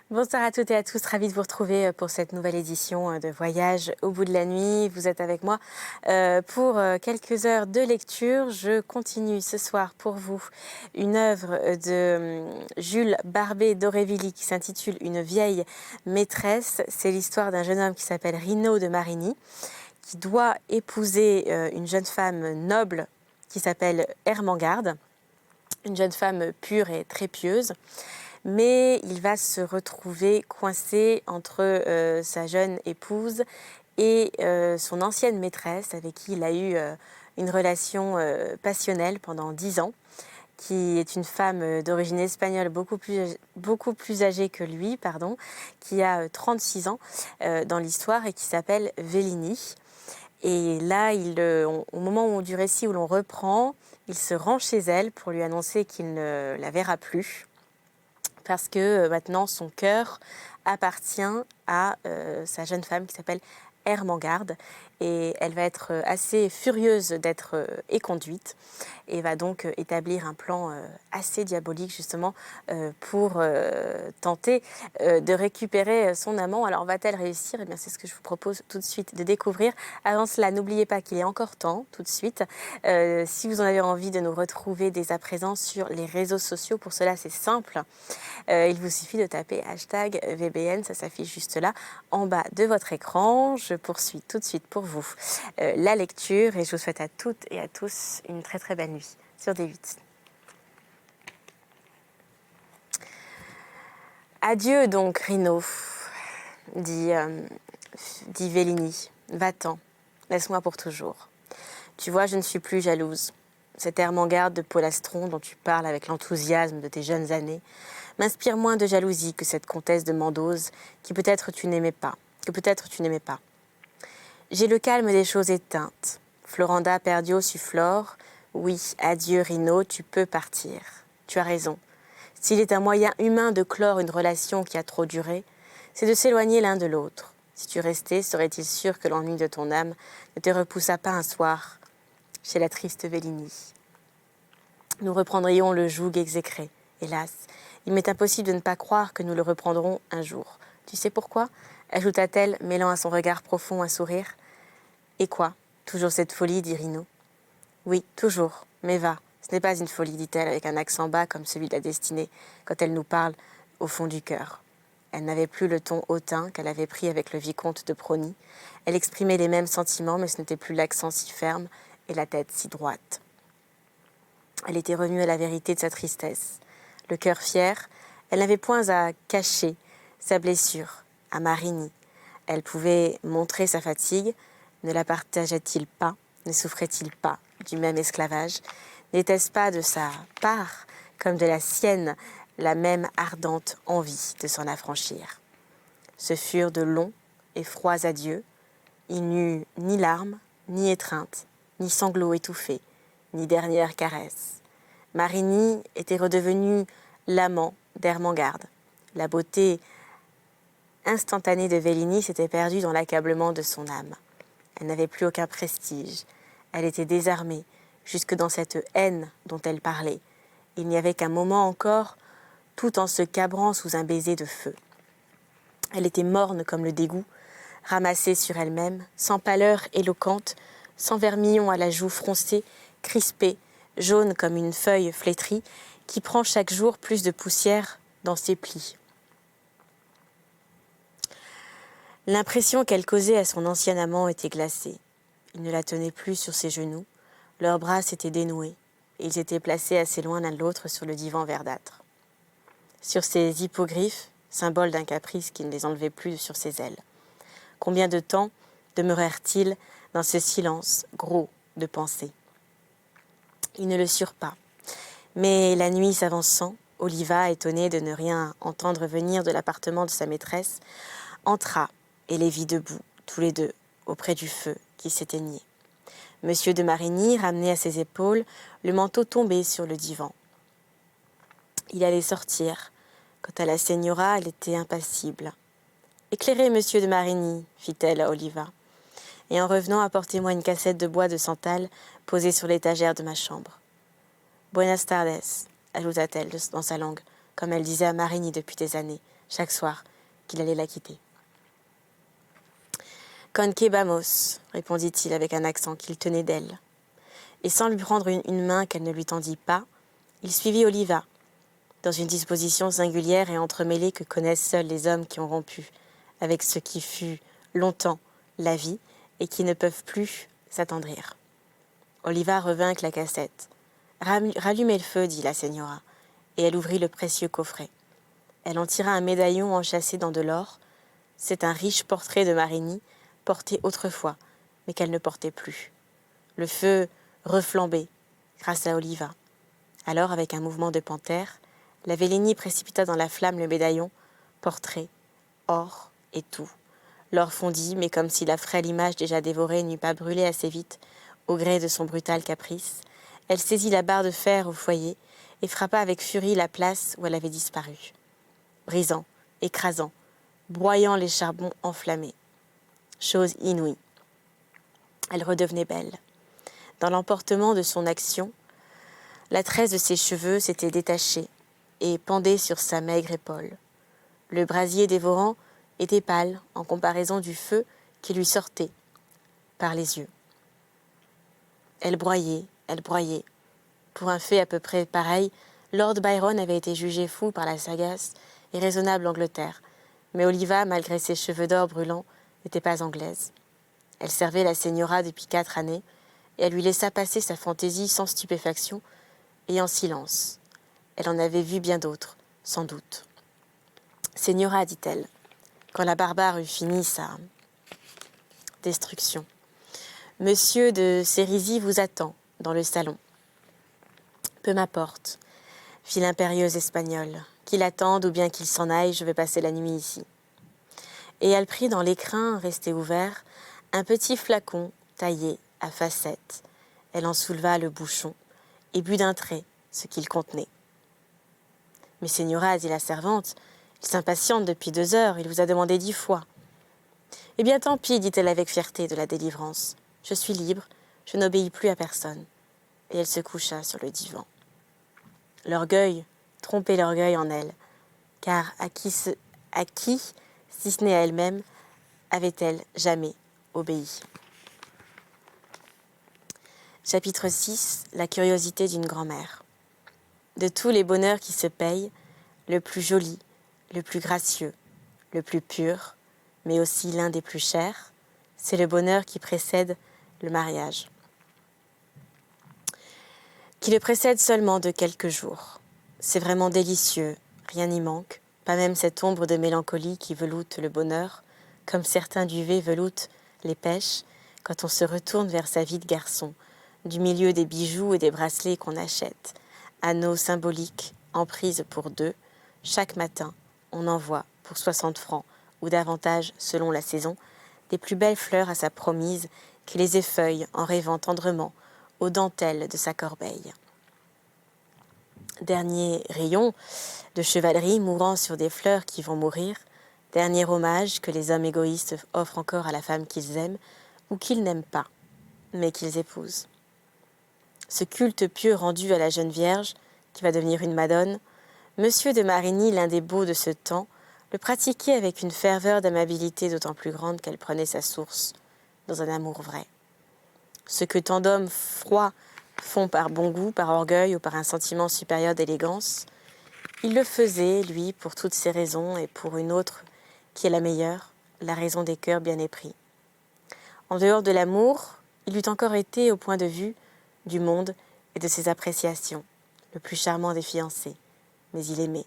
Bonsoir à toutes et à tous, ravie de vous retrouver pour cette nouvelle édition de Voyage au bout de la nuit. Vous êtes avec moi pour quelques heures de lecture. Je continue ce soir pour vous une œuvre de Jules Barbé d'Aurevilly qui s'intitule Une vieille maîtresse. C'est l'histoire d'un jeune homme qui s'appelle Rino de Marigny, qui doit épouser une jeune femme noble qui s'appelle Ermengarde, une jeune femme pure et très pieuse. Mais il va se retrouver coincé entre sa jeune épouse et son ancienne maîtresse, avec qui il a eu une relation passionnelle pendant 10 ans, qui est une femme d'origine espagnole beaucoup plus âgée que lui, qui a 36 ans dans l'histoire et qui s'appelle Vélini. Et là, au moment du récit où l'on reprend, il se rend chez elle pour lui annoncer qu'il ne la verra plus, parce que maintenant son cœur appartient à sa jeune femme qui s'appelle Ermengarde, et elle va être assez furieuse d'être éconduite et va donc établir un plan assez diabolique justement pour tenter de récupérer son amant. Alors va-t-elle réussir? Eh bien, c'est ce que je vous propose tout de suite de découvrir. Avant cela, n'oubliez pas qu'il est encore temps, tout de suite. Si vous en avez envie de nous retrouver dès à présent sur les réseaux sociaux, pour cela c'est simple. Il vous suffit de taper hashtag VBN, ça s'affiche juste là en bas de votre écran. Je poursuis tout de suite pour vous la lecture et je vous souhaite à toutes et à tous une très très belle nuit sur D8. Adieu donc Rino, dit Vélini, va-t'en, laisse-moi pour toujours. Tu vois, je ne suis plus jalouse. Cette Ermengarde de Polastron dont tu parles avec l'enthousiasme de tes jeunes années m'inspire moins de jalousie que cette comtesse de Mendoze que peut-être tu n'aimais pas. J'ai le calme des choses éteintes. Floranda perdio sufflore. Oui, adieu Rino, tu peux partir. Tu as raison. S'il est un moyen humain de clore une relation qui a trop duré, c'est de s'éloigner l'un de l'autre. Si tu restais, serait-il sûr que l'ennui de ton âme ne te repoussa pas un soir chez la triste Vélini? Nous reprendrions le joug exécré. Hélas, il m'est impossible de ne pas croire que nous le reprendrons un jour. Tu sais pourquoi? Ajouta-t-elle, mêlant à son regard profond un sourire. Et quoi? Toujours cette folie, dit Rino. Oui, toujours, mais va. Ce n'est pas une folie, dit-elle avec un accent bas comme celui de la destinée, quand elle nous parle au fond du cœur. Elle n'avait plus le ton hautain qu'elle avait pris avec le vicomte de Prony. Elle exprimait les mêmes sentiments, mais ce n'était plus l'accent si ferme et la tête si droite. Elle était revenue à la vérité de sa tristesse. Le cœur fier, elle n'avait point à cacher sa blessure à Marigny. Elle pouvait montrer sa fatigue. Ne la partageait-il pas? Ne souffrait-il pas du même esclavage? N'était-ce pas de sa part, comme de la sienne, la même ardente envie de s'en affranchir? Ce furent de longs et froids adieux. Il n'eut ni larmes, ni étreintes, ni sanglots étouffés, ni dernière caresse. Marigny était redevenu l'amant d'Ermengarde. La beauté instantanée de Vélini s'était perdue dans l'accablement de son âme. Elle n'avait plus aucun prestige. Elle était désarmée, jusque dans cette haine dont elle parlait. Il n'y avait qu'un moment encore, tout en se cabrant sous un baiser de feu. Elle était morne comme le dégoût, ramassée sur elle-même, sans pâleur éloquente, sans vermillon à la joue froncée, crispée, jaune comme une feuille flétrie, qui prend chaque jour plus de poussière dans ses plis. L'impression qu'elle causait à son ancien amant était glacée. Il ne la tenait plus sur ses genoux, leurs bras s'étaient dénoués, et ils étaient placés assez loin l'un de l'autre sur le divan verdâtre. Sur ses hippogriffes, symbole d'un caprice qui ne les enlevait plus sur ses ailes. Combien de temps demeurèrent-ils dans ce silence gros de pensée? Ils ne le surent pas. Mais la nuit s'avançant, Oliva, étonnée de ne rien entendre venir de l'appartement de sa maîtresse, entra et les vit debout, tous les deux, auprès du feu qui s'éteignait. Monsieur de Marigny ramenait à ses épaules le manteau tombé sur le divan. Il allait sortir. Quant à la señora, elle était impassible. « Éclairez, monsieur de Marigny, fit-elle à Oliva. Et en revenant, apportez-moi une cassette de bois de santal posée sur l'étagère de ma chambre. Buenas tardes, ajouta-t-elle dans sa langue, comme elle disait à Marigny depuis des années, chaque soir qu'il allait la quitter. « Con que vamos » répondit-il avec un accent qu'il tenait d'elle. Et sans lui prendre une main qu'elle ne lui tendit pas, il suivit Oliva, dans une disposition singulière et entremêlée que connaissent seuls les hommes qui ont rompu avec ce qui fut longtemps la vie et qui ne peuvent plus s'attendrir. Oliva revint avec la cassette. « Rallumez le feu, dit la señora, et elle ouvrit le précieux coffret. Elle en tira un médaillon enchâssé dans de l'or. C'est un riche portrait de Marigny, porté autrefois, mais qu'elle ne portait plus. Le feu reflambait, grâce à Oliva. Alors, avec un mouvement de panthère, la Vélénie précipita dans la flamme le médaillon, portrait, or et tout. L'or fondit, mais comme si la frêle image déjà dévorée n'eût pas brûlé assez vite, au gré de son brutal caprice, elle saisit la barre de fer au foyer et frappa avec furie la place où elle avait disparu. Brisant, écrasant, broyant les charbons enflammés. Chose inouïe. Elle redevenait belle. Dans l'emportement de son action, la tresse de ses cheveux s'était détachée et pendait sur sa maigre épaule. Le brasier dévorant était pâle en comparaison du feu qui lui sortait par les yeux. Elle broyait. Pour un fait à peu près pareil, Lord Byron avait été jugé fou par la sagace et raisonnable Angleterre, mais Oliva, malgré ses cheveux d'or brûlants, n'était pas anglaise. Elle servait la señora depuis 4 années, et elle lui laissa passer sa fantaisie sans stupéfaction et en silence. Elle en avait vu bien d'autres, sans doute. « Señora, dit-elle, quand la barbare eut fini sa destruction, Monsieur de Sérisy vous attend dans le salon. » Peu m'importe, fit l'impérieuse Espagnole. Qu'il attende ou bien qu'il s'en aille, je vais passer la nuit ici. Et elle prit dans l'écrin resté ouvert un petit flacon taillé à facettes. Elle en souleva le bouchon et but d'un trait ce qu'il contenait. « Mais señora, dit la servante, il s'impatiente depuis 2 heures, il vous a demandé 10 fois. »« Eh bien tant pis, dit-elle avec fierté de la délivrance. Je suis libre, je n'obéis plus à personne. » Et elle se coucha sur le divan. L'orgueil trompait l'orgueil en elle, car à qui, si ce n'est à elle-même, avait-elle jamais obéi. Chapitre 6. La curiosité d'une grand-mère. De tous les bonheurs qui se payent, le plus joli, le plus gracieux, le plus pur, mais aussi l'un des plus chers, c'est le bonheur qui précède le mariage. Qui le précède seulement de quelques jours. C'est vraiment délicieux, rien n'y manque, pas même cette ombre de mélancolie qui veloute le bonheur, comme certains duvets veloutent les pêches, quand on se retourne vers sa vie de garçon, du milieu des bijoux et des bracelets qu'on achète, anneaux symboliques, emprises pour 2, chaque matin, on envoie, pour 60 francs, ou davantage selon la saison, des plus belles fleurs à sa promise qui les effeuille en rêvant tendrement aux dentelles de sa corbeille. Dernier rayon de chevalerie mourant sur des fleurs qui vont mourir, dernier hommage que les hommes égoïstes offrent encore à la femme qu'ils aiment ou qu'ils n'aiment pas, mais qu'ils épousent. Ce culte pieux rendu à la jeune Vierge, qui va devenir une Madone, Monsieur de Marigny, l'un des beaux de ce temps, le pratiquait avec une ferveur d'amabilité d'autant plus grande qu'elle prenait sa source dans un amour vrai. Ce que tant d'hommes froids font par bon goût, par orgueil ou par un sentiment supérieur d'élégance, il le faisait, lui, pour toutes ces raisons et pour une autre qui est la meilleure, la raison des cœurs bien épris. En dehors de l'amour, il eût encore été, au point de vue du monde et de ses appréciations, le plus charmant des fiancés, mais il aimait.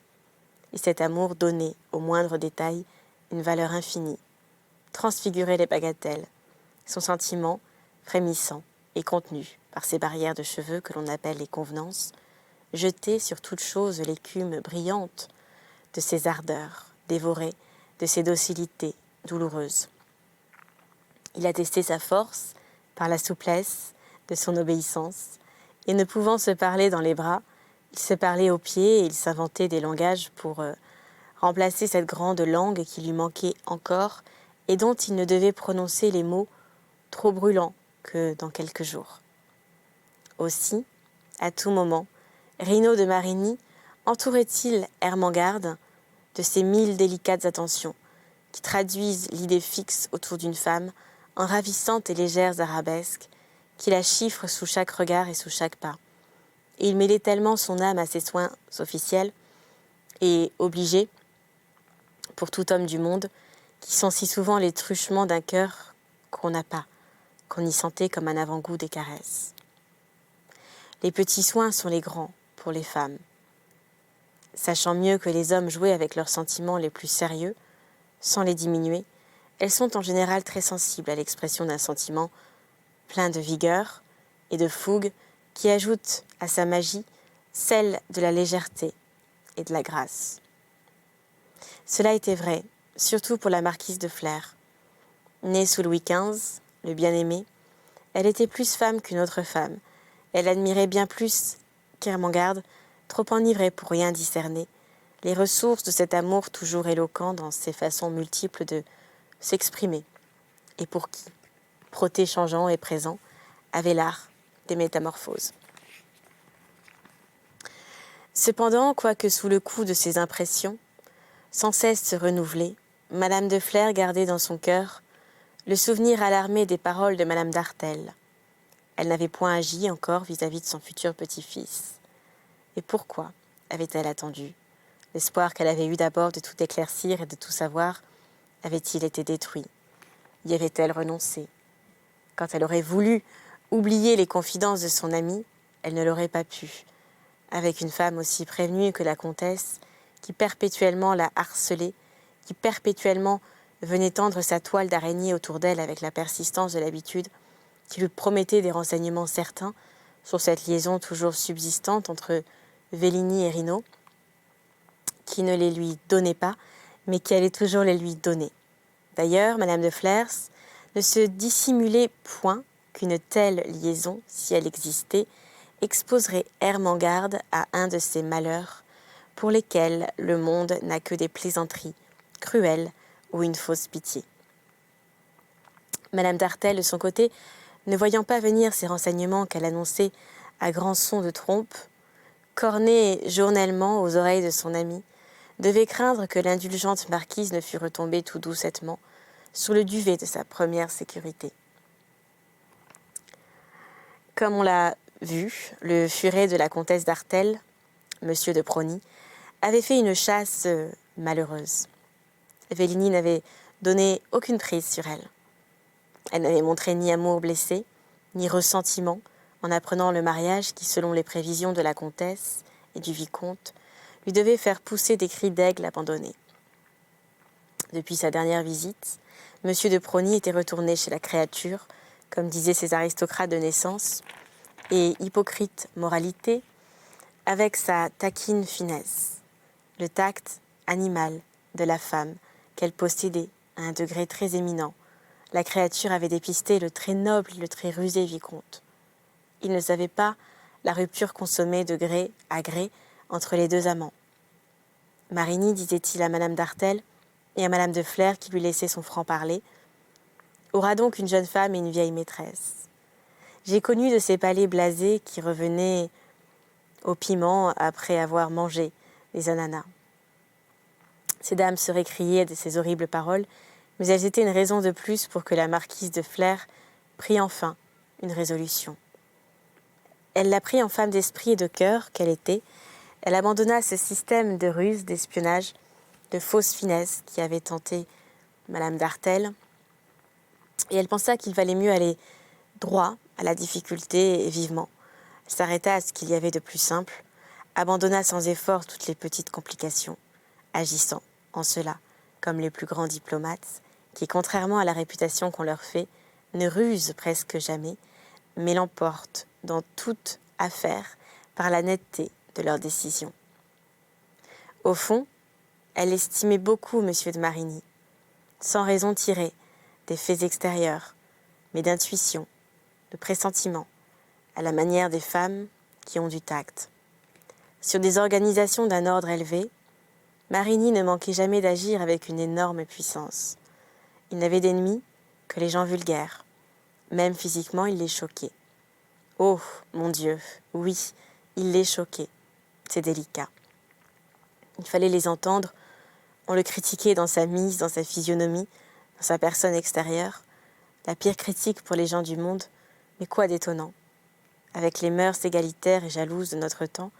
Et cet amour donnait, au moindre détail, une valeur infinie, transfigurait les bagatelles, son sentiment, frémissant et contenu par ces barrières de cheveux que l'on appelle les convenances, jetait sur toute chose l'écume brillante de ses ardeurs, dévorée de ses docilités douloureuses. Il attestait sa force par la souplesse de son obéissance, et ne pouvant se parler dans les bras, il se parlait aux pieds et il s'inventait des langages pour remplacer cette grande langue qui lui manquait encore et dont il ne devait prononcer les mots trop brûlants que dans quelques jours. Aussi, à tout moment, Rino de Marigny entourait-il Ermengarde de ces 1000 délicates attentions qui traduisent l'idée fixe autour d'une femme en ravissantes et légères arabesques qui la chiffrent sous chaque regard et sous chaque pas. Et il mêlait tellement son âme à ses soins officiels et obligés pour tout homme du monde, qui sont si souvent les truchements d'un cœur qu'on n'a pas, qu'on y sentait comme un avant-goût des caresses. Les petits soins sont les grands pour les femmes. Sachant mieux que les hommes jouer avec leurs sentiments les plus sérieux, sans les diminuer, elles sont en général très sensibles à l'expression d'un sentiment plein de vigueur et de fougue qui ajoute à sa magie celle de la légèreté et de la grâce. Cela était vrai, surtout pour la marquise de Flers. Née sous Louis XV, le bien-aimé, elle était plus femme qu'une autre femme. Elle admirait bien plus qu'Ermengarde, trop enivrée pour rien discerner, les ressources de cet amour toujours éloquent dans ses façons multiples de s'exprimer, et pour qui, protée changeant et présent, avait l'art des métamorphoses. Cependant, quoique sous le coup de ces impressions, sans cesse se renouveler, Madame de Flers gardait dans son cœur le souvenir alarmé des paroles de Madame d'Artel. Elle n'avait point agi encore vis-à-vis de son futur petit-fils. Et pourquoi avait-elle attendu? L'espoir qu'elle avait eu d'abord de tout éclaircir et de tout savoir avait-il été détruit? Y avait-elle renoncé? Quand elle aurait voulu oublier les confidences de son amie, elle ne l'aurait pas pu. Avec une femme aussi prévenue que la comtesse, qui perpétuellement la harcelait, qui perpétuellement venait tendre sa toile d'araignée autour d'elle avec la persistance de l'habitude, qui lui promettait des renseignements certains sur cette liaison toujours subsistante entre Vélini et Rinaud, qui ne les lui donnait pas, mais qui allait toujours les lui donner. D'ailleurs, Madame de Flers ne se dissimulait point qu'une telle liaison, si elle existait, exposerait Ermengarde à un de ces malheurs pour lesquels le monde n'a que des plaisanteries cruelles ou une fausse pitié. Madame d'Artel, de son côté, ne voyant pas venir ces renseignements qu'elle annonçait à grands sons de trompe, cornée journellement aux oreilles de son amie, devait craindre que l'indulgente marquise ne fût retombée tout doucettement sous le duvet de sa première sécurité. Comme on l'a vu, le furet de la comtesse d'Artel, monsieur de Prony, avait fait une chasse malheureuse. Vélini n'avait donné aucune prise sur elle. Elle n'avait montré ni amour blessé, ni ressentiment en apprenant le mariage qui, selon les prévisions de la comtesse et du vicomte, lui devait faire pousser des cris d'aigle abandonné. Depuis sa dernière visite, M. de Prony était retourné chez la créature, comme disaient ces aristocrates de naissance, et hypocrite moralité, avec sa taquine finesse, le tact animal de la femme qu'elle possédait à un degré très éminent. La créature avait dépisté le très noble et le très rusé vicomte. Il ne savait pas la rupture consommée de gré à gré entre les deux amants. Marigny, disait-il à Madame d'Artel et à Madame de Flers qui lui laissait son franc-parler, aura donc une jeune femme et une vieille maîtresse. J'ai connu de ces palais blasés qui revenaient au piment après avoir mangé les ananas. Ces dames se récriaient de ces horribles paroles, mais elles étaient une raison de plus pour que la marquise de Flers prît enfin une résolution. Elle la prit en femme d'esprit et de cœur qu'elle était. Elle abandonna ce système de ruse, d'espionnage, de fausse finesse qui avait tenté Madame d'Artel, et elle pensa qu'il valait mieux aller droit à la difficulté et vivement. Elle s'arrêta à ce qu'il y avait de plus simple, abandonna sans effort toutes les petites complications, agissant en cela comme les plus grands diplomates, qui, contrairement à la réputation qu'on leur fait, ne rusent presque jamais, mais l'emportent dans toute affaire par la netteté de leurs décisions. Au fond, elle estimait beaucoup M. de Marigny, sans raison tirée des faits extérieurs, mais d'intuition, de pressentiment, à la manière des femmes qui ont du tact. Sur des organisations d'un ordre élevé, Marigny ne manquait jamais d'agir avec une énorme puissance. Il n'avait d'ennemis que les gens vulgaires. Même physiquement, il les choquait. Oh, mon Dieu, oui, il les choquait. C'est délicat. Il fallait les entendre. On le critiquait dans sa mise, dans sa physionomie, dans sa personne extérieure. La pire critique pour les gens du monde, mais quoi d'étonnant? Avec les mœurs égalitaires et jalouses de notre temps,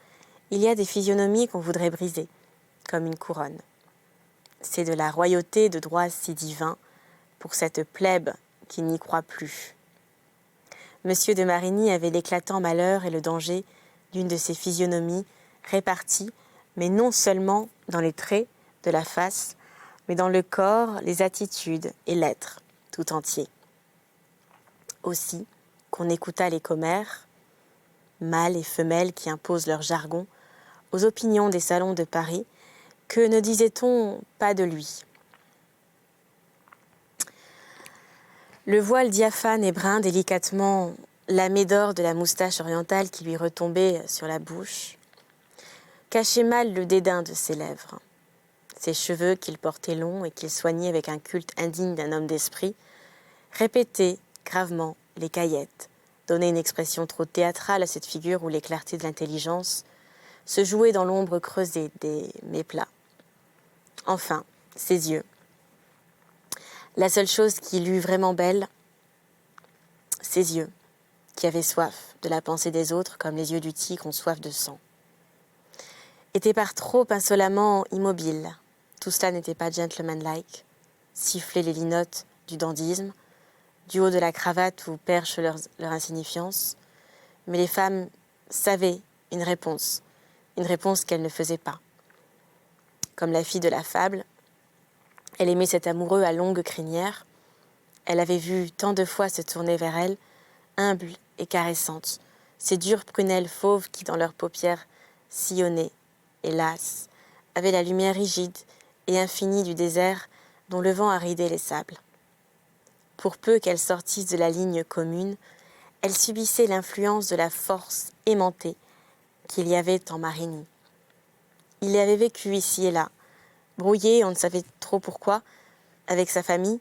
il y a des physionomies qu'on voudrait briser, comme une couronne. C'est de la royauté de droit si divin pour cette plèbe qui n'y croit plus. Monsieur de Marigny avait l'éclatant malheur et le danger d'une de ces physionomies réparties, mais non seulement dans les traits de la face, mais dans le corps, les attitudes et l'être tout entier. Aussi, qu'on écoutât les commères, mâles et femelles qui imposent leur jargon, aux opinions des salons de Paris, que ne disait-on pas de lui? Le voile diaphane et brun délicatement lamé d'or de la moustache orientale qui lui retombait sur la bouche cachait mal le dédain de ses lèvres. Ses cheveux qu'il portait longs et qu'il soignait avec un culte indigne d'un homme d'esprit répétaient gravement les caillettes, donnaient une expression trop théâtrale à cette figure où les clartés de l'intelligence se jouaient dans l'ombre creusée des méplats. Enfin, ses yeux. La seule chose qui l'eût vraiment belle, ses yeux, qui avaient soif de la pensée des autres comme les yeux du tigre ont soif de sang, étaient par trop insolemment immobiles. Tout cela n'était pas gentlemanlike, siffler les linottes du dandysme, du haut de la cravate où perche leur insignifiance, mais les femmes savaient une réponse qu'elles ne faisaient pas. Comme la fille de la fable, elle aimait cet amoureux à longue crinière. Elle avait vu tant de fois se tourner vers elle, humble et caressante, ces dures prunelles fauves qui, dans leurs paupières sillonnées, hélas, avaient la lumière rigide et infinie du désert dont le vent aridait les sables. Pour peu qu'elle sortisse de la ligne commune, elle subissait l'influence de la force aimantée qu'il y avait en Marigny. Il avait vécu ici et là, brouillé, on ne savait trop pourquoi, avec sa famille.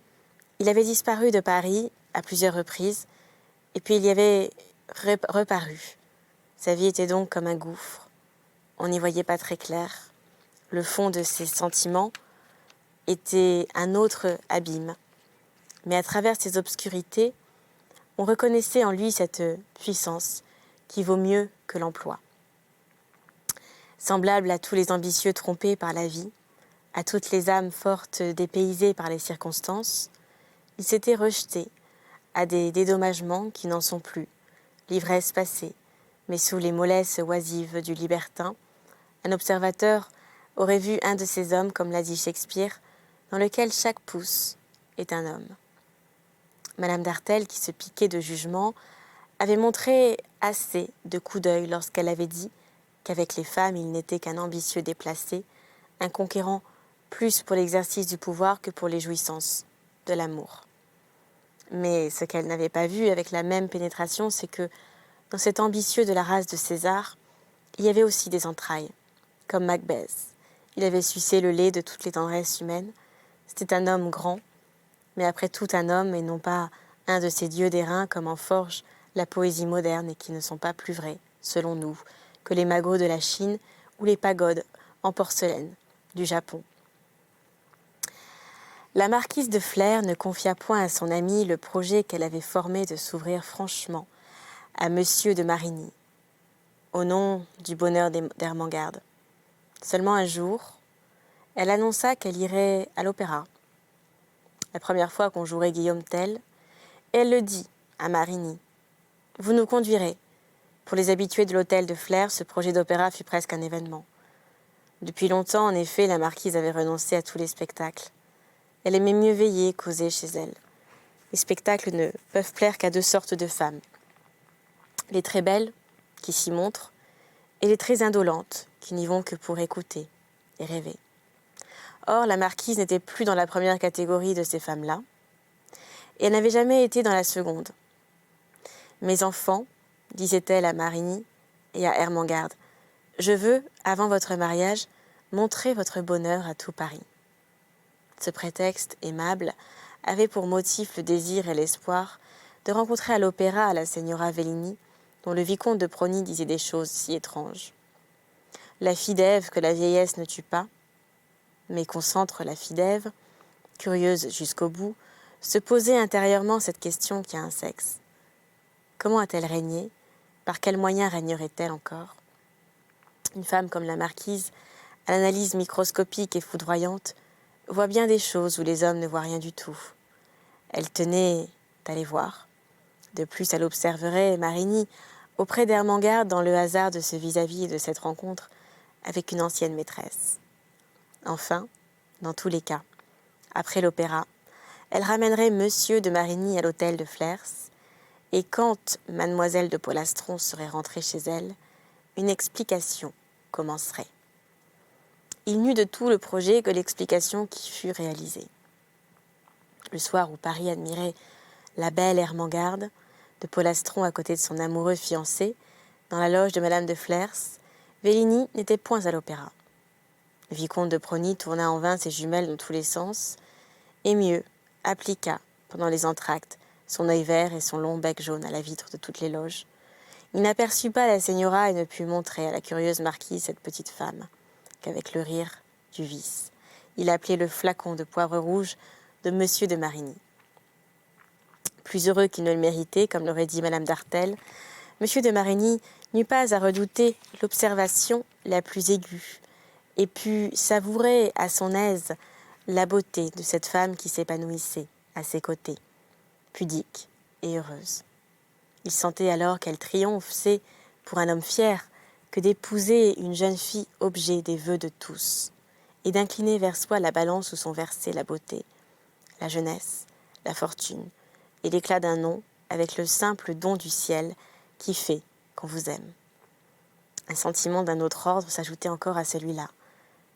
Il avait disparu de Paris à plusieurs reprises, et puis il y avait reparu. Sa vie était donc comme un gouffre. On n'y voyait pas très clair. Le fond de ses sentiments était un autre abîme. Mais à travers ces obscurités, on reconnaissait en lui cette puissance qui vaut mieux que l'emploi. Semblable à tous les ambitieux trompés par la vie, à toutes les âmes fortes dépaysées par les circonstances, il s'était rejeté à des dédommagements qui n'en sont plus, l'ivresse passée, mais sous les mollesses oisives du libertin, un observateur aurait vu un de ces hommes, comme l'a dit Shakespeare, dans lequel chaque pouce est un homme. Madame d'Artel, qui se piquait de jugement, avait montré assez de coups d'œil lorsqu'elle avait dit qu'avec les femmes, il n'était qu'un ambitieux déplacé, un conquérant plus pour l'exercice du pouvoir que pour les jouissances de l'amour. Mais ce qu'elle n'avait pas vu avec la même pénétration, c'est que dans cet ambitieux de la race de César, il y avait aussi des entrailles, comme Macbeth. Il avait sucé le lait de toutes les tendresses humaines. C'était un homme grand, mais après tout un homme et non pas un de ces dieux d'airain comme en forge la poésie moderne et qui ne sont pas plus vrais, selon nous, que les magots de la Chine ou les pagodes en porcelaine du Japon. La marquise de Flers ne confia point à son amie le projet qu'elle avait formé de s'ouvrir franchement à monsieur de Marigny, au nom du bonheur d'Ermengarde. Seulement un jour, elle annonça qu'elle irait à l'opéra, la première fois qu'on jouerait Guillaume Tell, et elle le dit à Marigny. « Vous nous conduirez. » Pour les habitués de l'hôtel de Flers, ce projet d'opéra fut presque un événement. Depuis longtemps, en effet, la marquise avait renoncé à tous les spectacles. Elle aimait mieux veiller, causer chez elle. Les spectacles ne peuvent plaire qu'à deux sortes de femmes. Les très belles, qui s'y montrent, et les très indolentes, qui n'y vont que pour écouter et rêver. Or, la marquise n'était plus dans la première catégorie de ces femmes-là, et elle n'avait jamais été dans la seconde. « Mes enfants, disait-elle à Marigny et à Ermengarde, je veux, avant votre mariage, montrer votre bonheur à tout Paris. » Ce prétexte aimable avait pour motif le désir et l'espoir de rencontrer à l'opéra la señora Vellini, dont le vicomte de Prony disait des choses si étranges. La fille d'Ève que la vieillesse ne tue pas, mais concentre la fille d'Ève, curieuse jusqu'au bout, se posait intérieurement cette question qui a un sexe. Comment a-t-elle régné? Par quels moyens régnerait-elle encore? Une femme comme la marquise, à l'analyse microscopique et foudroyante, voit bien des choses où les hommes ne voient rien du tout. Elle tenait à les voir. De plus, elle observerait Marigny auprès d'Ermengarde dans le hasard de ce vis-à-vis et de cette rencontre avec une ancienne maîtresse. Enfin, dans tous les cas, après l'opéra, elle ramènerait Monsieur de Marigny à l'hôtel de Flers, et quand Mademoiselle de Polastron serait rentrée chez elle, une explication commencerait. Il n'eut de tout le projet que l'explication qui fut réalisée. Le soir où Paris admirait la belle Ermengarde de Polastron à côté de son amoureux fiancé, dans la loge de Madame de Flers, Vélini n'était point à l'opéra. Le vicomte de Prony tourna en vain ses jumelles dans tous les sens, et mieux, appliqua, pendant les entr'actes, son œil vert et son long bec jaune à la vitre de toutes les loges. Il n'aperçut pas la señora et ne put montrer à la curieuse marquise cette petite femme, qu'avec le rire du vice, il appelait le flacon de poivre rouge de Monsieur de Marigny. Plus heureux qu'il ne le méritait, comme l'aurait dit Madame d'Artel, Monsieur de Marigny n'eut pas à redouter l'observation la plus aiguë, et put savourer à son aise la beauté de cette femme qui s'épanouissait à ses côtés, pudique et heureuse. Il sentait alors quel triomphe c'est, pour un homme fier, que d'épouser une jeune fille objet des vœux de tous, et d'incliner vers soi la balance où sont versées la beauté, la jeunesse, la fortune, et l'éclat d'un nom avec le simple don du ciel qui fait qu'on vous aime. Un sentiment d'un autre ordre s'ajoutait encore à celui-là.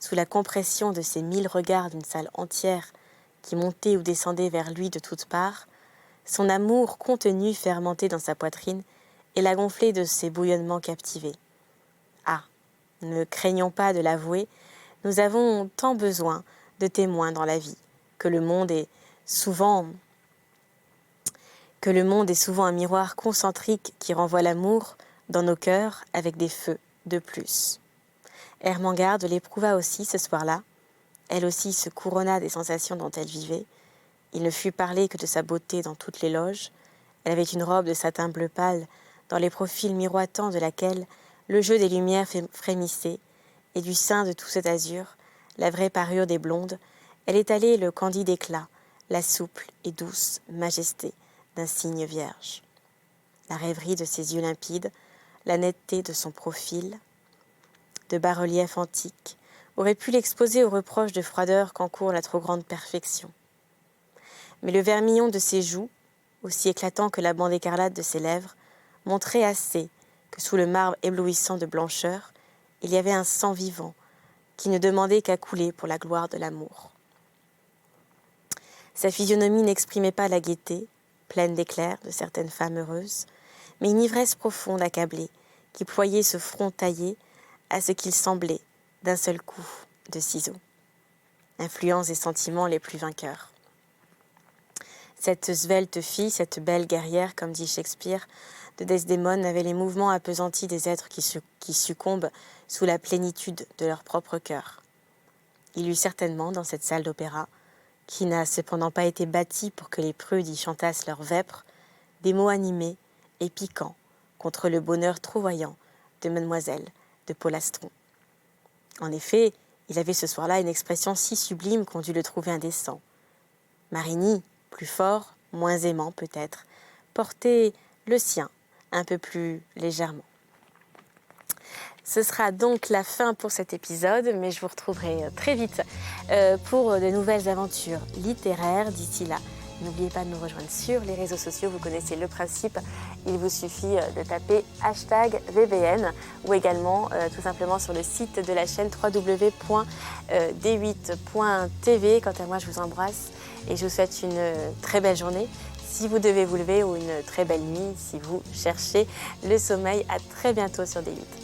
Sous la compression de ces 1000 regards d'une salle entière qui montaient ou descendaient vers lui de toutes parts, son amour contenu fermentait dans sa poitrine et la gonflait de ses bouillonnements captivés. Ah, ne craignons pas de l'avouer, nous avons tant besoin de témoins dans la vie, que le monde est souvent un miroir concentrique qui renvoie l'amour dans nos cœurs avec des feux de plus. Ermengarde l'éprouva aussi ce soir-là. Elle aussi se couronna des sensations dont elle vivait. Il ne fut parlé que de sa beauté dans toutes les loges. Elle avait une robe de satin bleu pâle, dans les profils miroitants de laquelle le jeu des lumières frémissait, et du sein de tout cet azur, la vraie parure des blondes, elle étalait le candide éclat, la souple et douce majesté d'un cygne vierge. La rêverie de ses yeux limpides, la netteté de son profil, de bas-relief antique, aurait pu l'exposer aux reproches de froideur qu'encourt la trop grande perfection. Mais le vermillon de ses joues, aussi éclatant que la bande écarlate de ses lèvres, montrait assez que sous le marbre éblouissant de blancheur, il y avait un sang vivant qui ne demandait qu'à couler pour la gloire de l'amour. Sa physionomie n'exprimait pas la gaieté, pleine d'éclairs de certaines femmes heureuses, mais une ivresse profonde accablée qui ployait ce front taillé à ce qu'il semblait d'un seul coup de ciseaux. Influences et sentiments les plus vainqueurs. Cette svelte fille, cette belle guerrière, comme dit Shakespeare, de Desdémone avait les mouvements appesantis des êtres qui succombent sous la plénitude de leur propre cœur. Il y eut certainement dans cette salle d'opéra, qui n'a cependant pas été bâtie pour que les prudes y chantassent leurs vêpres, des mots animés et piquants contre le bonheur trop voyant de Mademoiselle de Polastron. En effet, il avait ce soir-là une expression si sublime qu'on dut le trouver indécent. Marigny, plus fort, moins aimant peut-être, portait le sien un peu plus légèrement. Ce sera donc la fin pour cet épisode, mais je vous retrouverai très vite pour de nouvelles aventures littéraires. D'ici là, n'oubliez pas de nous rejoindre sur les réseaux sociaux, vous connaissez le principe. Il vous suffit de taper #VBN ou également tout simplement sur le site de la chaîne www.d8.tv. Quant à moi, je vous embrasse et je vous souhaite une très belle journée si vous devez vous lever ou une très belle nuit si vous cherchez le sommeil. À très bientôt sur D8.